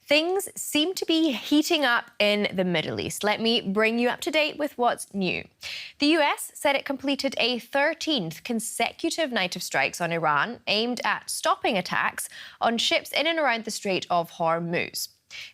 Things seem to be heating up in the Middle East. Let me bring you up to date with what's new. The US said it completed a 13th consecutive night of strikes on Iran aimed at stopping attacks on ships in and around the Strait of Hormuz.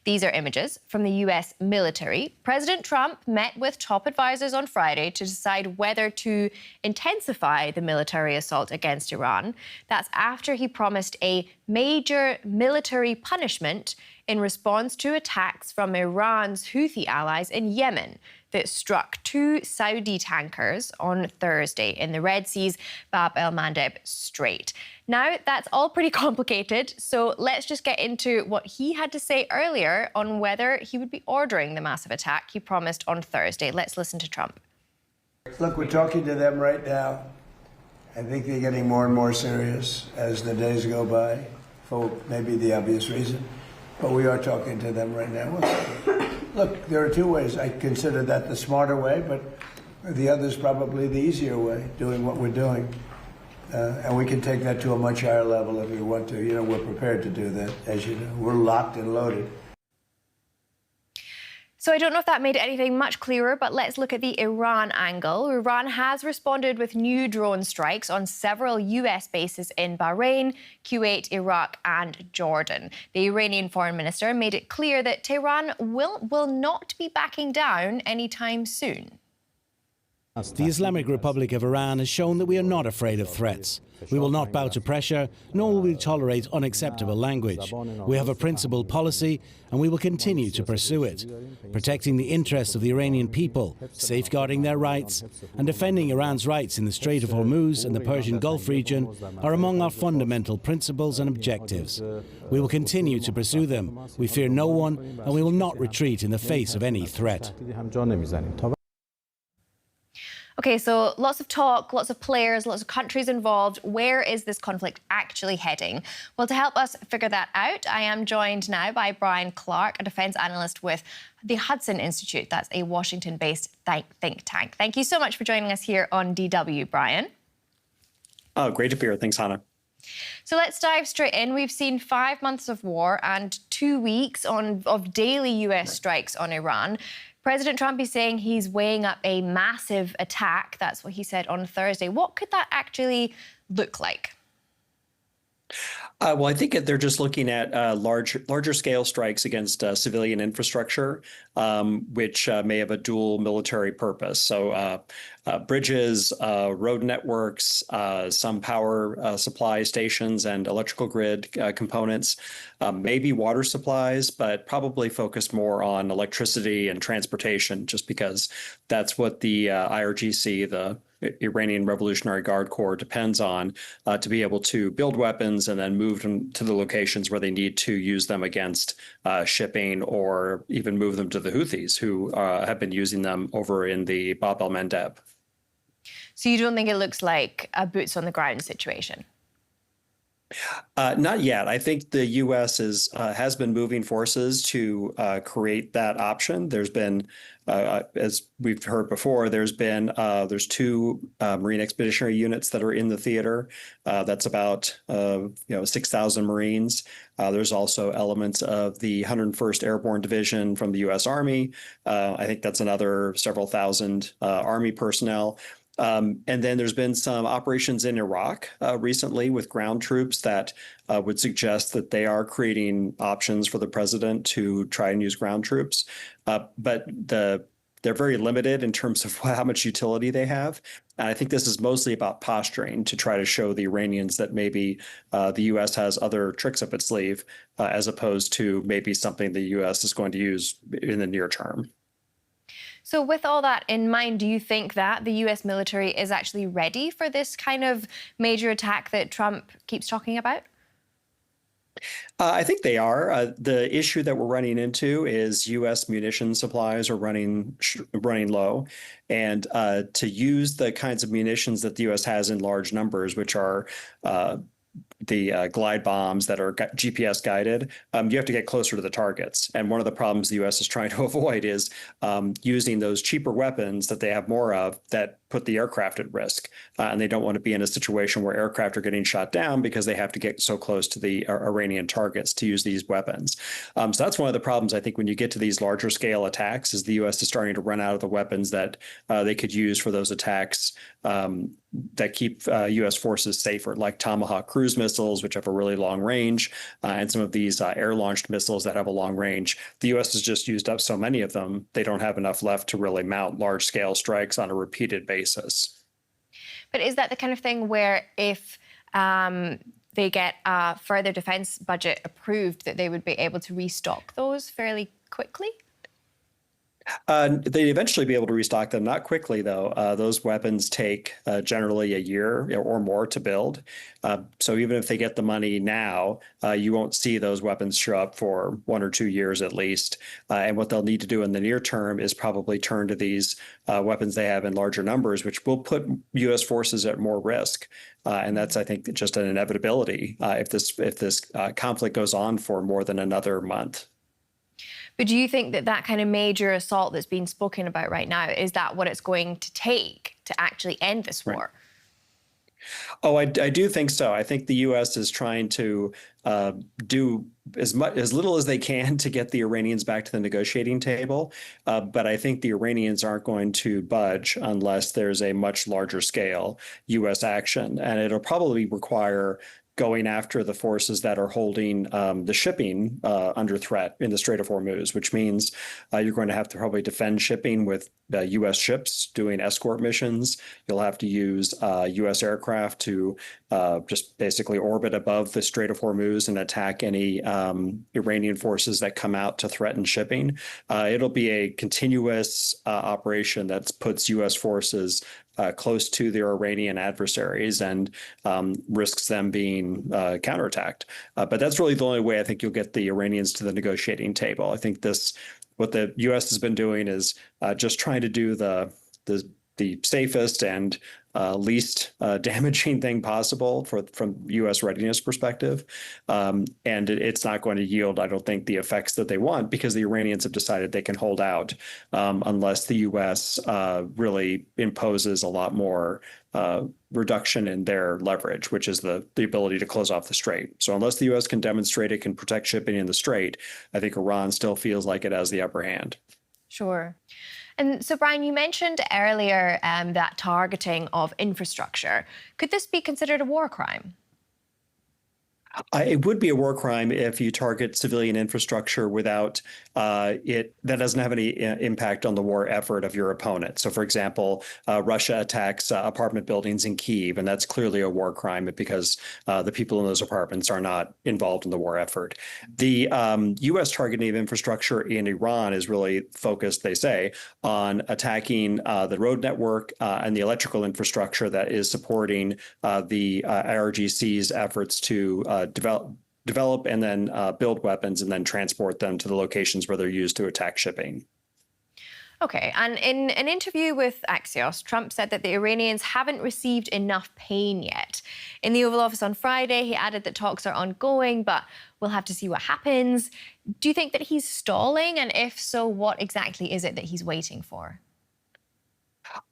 These are images from the US military. President Trump met with top advisors on Friday to decide whether to intensify the military assault against Iran. That's after he promised a major military punishment in response to attacks from Iran's Houthi allies in Yemen that struck two Saudi tankers on Thursday in the Red Sea's Bab el-Mandeb Strait. Now, that's all pretty complicated, so let's just get into what he had to say earlier on whether he would be ordering the massive attack he promised on Thursday. Let's listen to Trump. Look, we're talking to them right now. I think they're getting more and more serious as the days go by, for maybe the obvious reason. But we are talking to them right now. Look, there are two ways. I consider that the smarter way, but the other is probably the easier way, doing what we're doing. And we can take that to a much higher level if we want to. You know, we're prepared to do that, as you know. We're locked and loaded. So I don't know if that made anything much clearer, but let's look at the Iran angle. Iran has responded with new drone strikes on several US bases in Bahrain, Kuwait, Iraq and Jordan. The Iranian foreign minister made it clear that Tehran will not be backing down anytime soon. The Islamic Republic of Iran has shown that we are not afraid of threats. We will not bow to pressure, nor will we tolerate unacceptable language. We have a principled policy, and we will continue to pursue it. Protecting the interests of the Iranian people, safeguarding their rights, and defending Iran's rights in the Strait of Hormuz and the Persian Gulf region are among our fundamental principles and objectives. We will continue to pursue them. We fear no one, and we will not retreat in the face of any threat. Okay, so lots of talk, lots of players, lots of countries involved. Where is this conflict actually heading? Well, to help us figure that out, I am joined now by Brian Clark, a defence analyst with the Hudson Institute. That's a Washington-based think tank. Thank you so much for joining us here on DW, Brian. Oh, great to be here. Thanks, Hannah. So let's dive straight in. We've seen 5 months of war and 2 weeks of daily US strikes on Iran. President Trump is saying he's weighing up a massive attack. That's what he said on Thursday. What could that actually look like? Well, I think they're just looking at larger scale strikes against civilian infrastructure, which may have a dual military purpose. So bridges, road networks, some power supply stations and electrical grid components, maybe water supplies, but probably focused more on electricity and transportation, just because that's what the IRGC, the Iranian Revolutionary Guard Corps, depends on to be able to build weapons and then move them to the locations where they need to use them against shipping, or even move them to the Houthis, who have been using them over in the Bab el-Mandeb. So you don't think it looks like a boots on the ground situation? Not yet. I think the U.S. has been moving forces to create that option. There's been, as we've heard before, there's two Marine Expeditionary Units that are in the theater. That's about 6,000 Marines. There's also elements of the 101st Airborne Division from the U.S. Army. I think that's another several thousand Army personnel. And then there's been some operations in Iraq recently with ground troops that would suggest that they are creating options for the president to try and use ground troops. But they're very limited in terms of how much utility they have. And I think this is mostly about posturing to try to show the Iranians that maybe the U.S. has other tricks up its sleeve, as opposed to maybe something the U.S. is going to use in the near term. So with all that in mind, do you think that the US military is actually ready for this kind of major attack that Trump keeps talking about? I think they are. The issue that we're running into is U.S. munition supplies are running low, and to use the kinds of munitions that the U.S. has in large numbers, which are glide bombs that are GPS guided, you have to get closer to the targets. And one of the problems the U.S. is trying to avoid is using those cheaper weapons that they have more of that put the aircraft at risk. And they don't want to be in a situation where aircraft are getting shot down because they have to get so close to the Iranian targets to use these weapons. So that's one of the problems, I think, when you get to these larger scale attacks, is the U.S. is starting to run out of the weapons that they could use for those attacks that keep U.S. forces safer, like Tomahawk cruise missiles, which have a really long range, and some of these air-launched missiles that have a long range. The U.S. has just used up so many of them, they don't have enough left to really mount large-scale strikes on a repeated basis. But is that the kind of thing where if they get a further defense budget approved, that they would be able to restock those fairly quickly? They'd eventually be able to restock them, not quickly, though. Those weapons take generally a year or more to build. So even if they get the money now, you won't see those weapons show up for 1 or 2 years at least. And what they'll need to do in the near term is probably turn to these weapons they have in larger numbers, which will put U.S. forces at more risk. And that's, I think, just an inevitability if this conflict goes on for more than another month. But do you think that that kind of major assault that's being spoken about right now, is that what it's going to take to actually end this war? Right. Oh, I do think so. I think the U.S. is trying to do as little as they can to get the Iranians back to the negotiating table. But I think the Iranians aren't going to budge unless there's a much larger scale U.S. action. And it'll probably require going after the forces that are holding the shipping under threat in the Strait of Hormuz, which means you're going to have to probably defend shipping with U.S. ships doing escort missions. You'll have to use U.S. aircraft to just basically orbit above the Strait of Hormuz and attack any Iranian forces that come out to threaten shipping. It'll be a continuous operation that puts U.S. forces close to their Iranian adversaries and risks them being counterattacked. But that's really the only way I think you'll get the Iranians to the negotiating table. I think what the U.S. has been doing is just trying to do the safest and least damaging thing possible from U.S. readiness perspective. And it's not going to yield, I don't think, the effects that they want, because the Iranians have decided they can hold out unless the U.S. Really imposes a lot more reduction in their leverage, which is the ability to close off the strait. So unless the U.S. can demonstrate it can protect shipping in the strait, I think Iran still feels like it has the upper hand. Sure. And so, Brian, you mentioned earlier that targeting of infrastructure. Could this be considered a war crime? It would be a war crime if you target civilian infrastructure without that doesn't have any impact on the war effort of your opponent. So, for example, Russia attacks apartment buildings in Kyiv, and that's clearly a war crime because the people in those apartments are not involved in the war effort. The U.S. targeting of infrastructure in Iran is really focused, they say, on attacking the road network and the electrical infrastructure that is supporting the IRGC's efforts to develop and then build weapons and then transport them to the locations where they're used to attack shipping. Okay, and in an interview with Axios, Trump said that the Iranians haven't received enough pain yet. In the Oval Office on Friday, he added that talks are ongoing, but we'll have to see what happens. Do you think that he's stalling? And if so, what exactly is it that he's waiting for?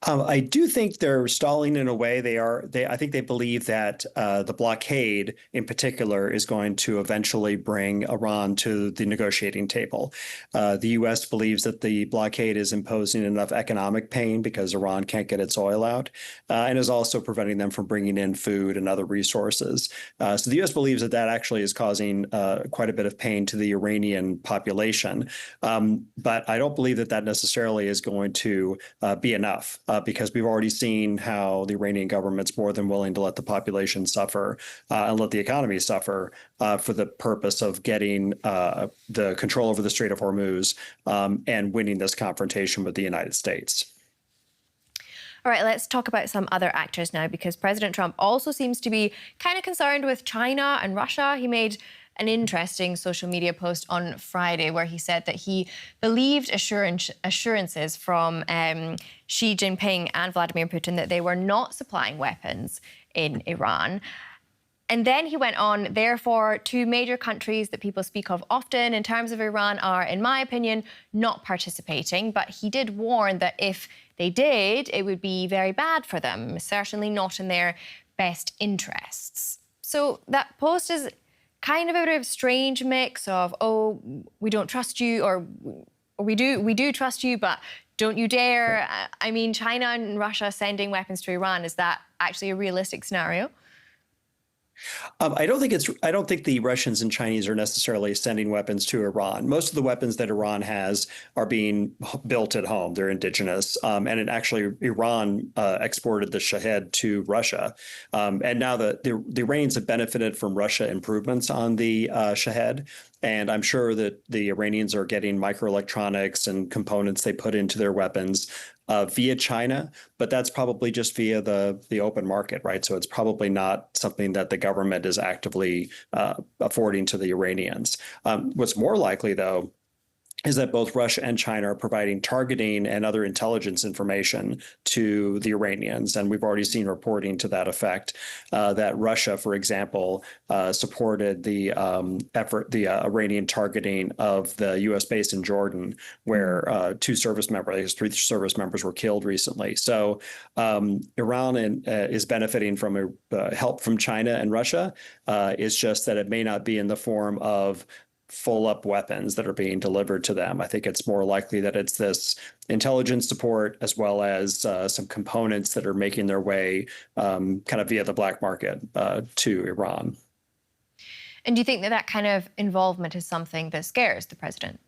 I do think they're stalling in a way. I think they believe that the blockade, in particular, is going to eventually bring Iran to the negotiating table. The U.S. believes that the blockade is imposing enough economic pain because Iran can't get its oil out, and is also preventing them from bringing in food and other resources. So the U.S. believes that actually is causing quite a bit of pain to the Iranian population. But I don't believe that necessarily is going to be enough. Because we've already seen how the Iranian government's more than willing to let the population suffer and let the economy suffer for the purpose of getting the control over the Strait of Hormuz and winning this confrontation with the United States. All right, let's talk about some other actors now, because President Trump also seems to be kind of concerned with China and Russia. He made an interesting social media post on Friday where he said that he believed assurances from Xi Jinping and Vladimir Putin that they were not supplying weapons in Iran. And then he went on, therefore, two major countries that people speak of often in terms of Iran are, in my opinion, not participating. But he did warn that if they did, it would be very bad for them, certainly not in their best interests. So that post is kind of a bit of a strange mix of, oh, we don't trust you, or we do trust you, but don't you dare. I mean, China and Russia sending weapons to Iran, is that actually a realistic scenario? I don't think the Russians and Chinese are necessarily sending weapons to Iran. Most of the weapons that Iran has are being built at home. They're indigenous. And actually, Iran exported the Shahed to Russia. And now the Iranians have benefited from Russia improvements on the Shahed. And I'm sure that the Iranians are getting microelectronics and components they put into their weapons via China, but that's probably just via the open market, right? So it's probably not something that the government is actively affording to the Iranians. What's more likely, though, is that both Russia and China are providing targeting and other intelligence information to the Iranians. And we've already seen reporting to that effect, that Russia, for example, supported the Iranian targeting of the U.S. base in Jordan, where three service members were killed recently. So Iran is benefiting from help from China and Russia. It's just that it may not be in the form of full-up weapons that are being delivered to them. I think it's more likely that it's this intelligence support as well as some components that are making their way kind of via the black market to Iran. And do you think that kind of involvement is something that scares the president?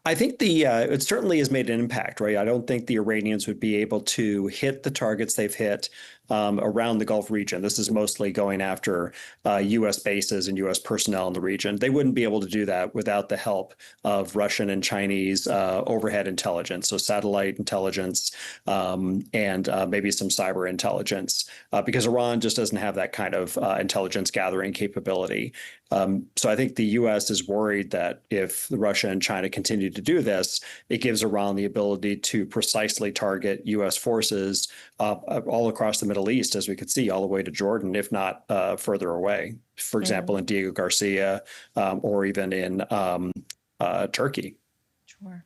I think it certainly has made an impact, right? I don't think the Iranians would be able to hit the targets they've hit around the Gulf region. This is mostly going after U.S. bases and U.S. personnel in the region. They wouldn't be able to do that without the help of Russian and Chinese overhead intelligence, so satellite intelligence and maybe some cyber intelligence, because Iran just doesn't have that kind of intelligence gathering capability. So I think the U.S. is worried that if Russia and China continue to do this, it gives Iran the ability to precisely target U.S. forces all across the Middle East, as we could see, all the way to Jordan, if not further away. For example, in Diego Garcia or even in Turkey. Sure.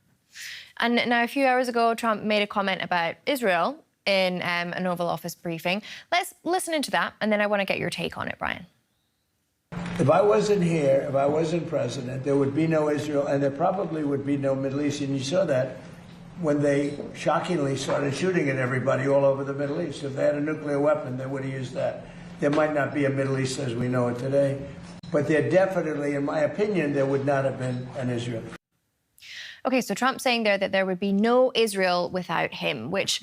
And now, a few hours ago, Trump made a comment about Israel in an Oval Office briefing. Let's listen into that, and then I want to get your take on it, Brian. If I wasn't here, if I wasn't president, there would be no Israel, and there probably would be no Middle East. And you saw that when they shockingly started shooting at everybody all over the Middle East. If they had a nuclear weapon, they would have used that. There might not be a Middle East as we know it today, but there definitely, in my opinion, there would not have been an Israel. Okay, so Trump saying there that there would be no Israel without him, which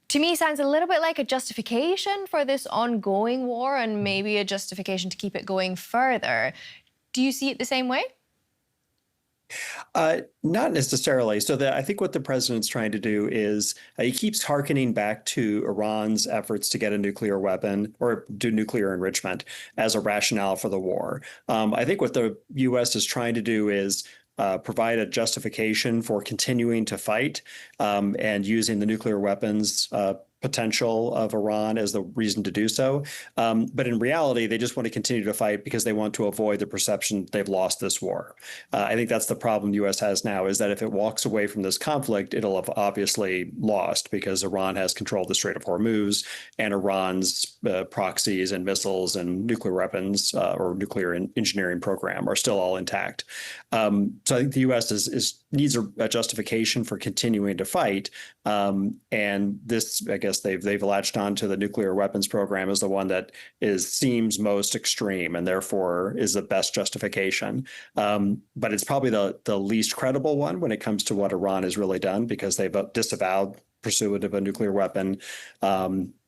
to me sounds a little bit like a justification for this ongoing war and maybe a justification to keep it going further. Do you see it the same way? Not necessarily. So I think what the president's trying to do is he keeps hearkening back to Iran's efforts to get a nuclear weapon or do nuclear enrichment as a rationale for the war. I think what the U.S. is trying to do is provide a justification for continuing to fight and using the nuclear weapons potential of Iran as the reason to do so. But in reality, they just want to continue to fight because they want to avoid the perception they've lost this war. I think that's the problem the U.S. has now, is that if it walks away from this conflict, it'll have obviously lost because Iran has controlled the Strait of Hormuz and Iran's proxies and missiles and nuclear weapons or nuclear engineering program are still all intact. So I think the U.S. needs a justification for continuing to fight. And this, I guess, they've latched on to the nuclear weapons program as the one that seems most extreme and therefore is the best justification. But it's probably the least credible one when it comes to what Iran has really done, because they've disavowed pursuit of a nuclear weapon.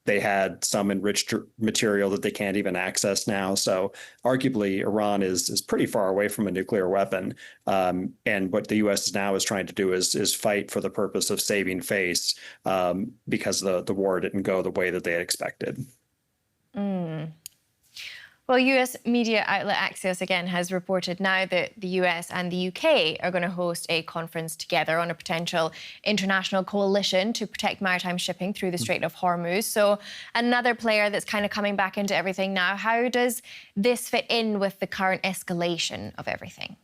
They had some enriched material that they can't even access now. So arguably, Iran is pretty far away from a nuclear weapon. And what the U.S. now is trying to do is fight for the purpose of saving face because the war didn't go the way that they had expected. Well, US media outlet Axios again has reported now that the US and the UK are going to host a conference together on a potential international coalition to protect maritime shipping through the Strait of Hormuz. So another player that's kind of coming back into everything now. How does this fit in with the current escalation of everything?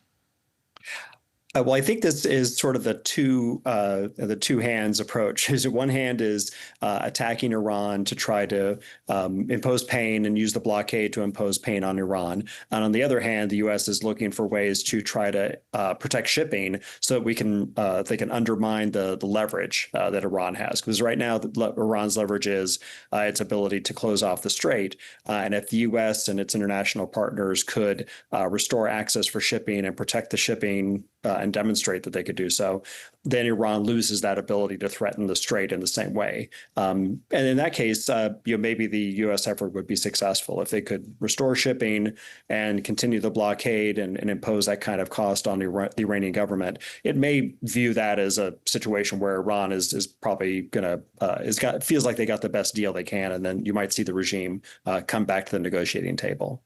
Well, I think this is sort of the two hands approach. Is one hand is attacking Iran to try to impose pain and use the blockade to impose pain on Iran, and on the other hand, the U.S. is looking for ways to try to protect shipping so that they can undermine the leverage that Iran has. Because right now, Iran's leverage is its ability to close off the strait, and if the U.S. and its international partners could restore access for shipping and protect the shipping and demonstrate that they could do so, then Iran loses that ability to threaten the strait in the same way. And in that case, maybe the U.S. effort would be successful if they could restore shipping and continue the blockade and impose that kind of cost on the Iranian government. It may view that as a situation where Iran is probably going to feels like they got the best deal they can, and then you might see the regime come back to the negotiating table.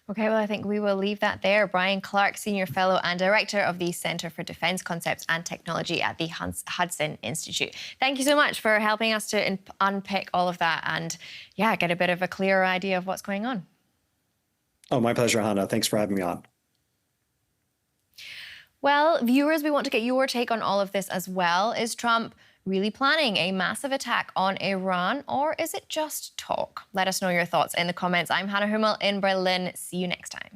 Okay, well, I think we will leave that there. Brian Clark, Senior Fellow and Director of the Centre for Defence Concepts and Technology at the Hudson Institute. Thank you so much for helping us to unpick all of that and, yeah, get a bit of a clearer idea of what's going on. Oh, my pleasure, Hannah. Thanks for having me on. Well, viewers, we want to get your take on all of this as well. Is Trump really planning a massive attack on Iran, or is it just talk? Let us know your thoughts in the comments. I'm Hannah Hummel in Berlin. See you next time.